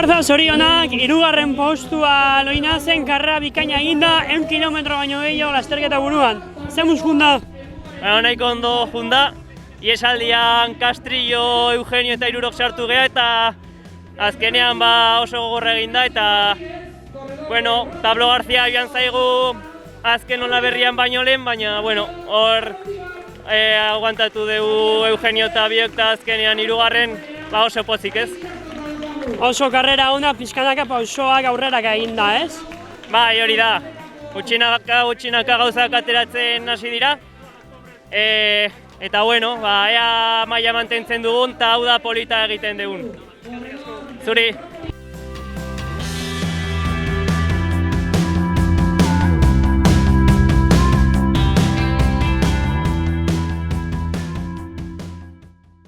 Esparza zorionak, 3. postua loina zen, karrera bikaina eginda, 100 kilometro baino gehiago lasterketa buruan. Zer junda? Nahiko ondo junda, iesaldian Castrillo, Eugenio eta Irurok sartu geha eta azkenean oso gogorra eginda eta Pablo García joan zaigu azken Olaberrian baino lehen, baina hor aguantatu dugu Eugenio eta biok eta azkenean 3. Oso pozik ez. Oso karrera ona, pixkanaka pausoak aurrerak eginda, ez? Bai, hori da. Gutxinaka gauzak ateratzen hasi dira. Eta ea maila mantentzen dugun eta hau da polita egiten dugun. Zuri!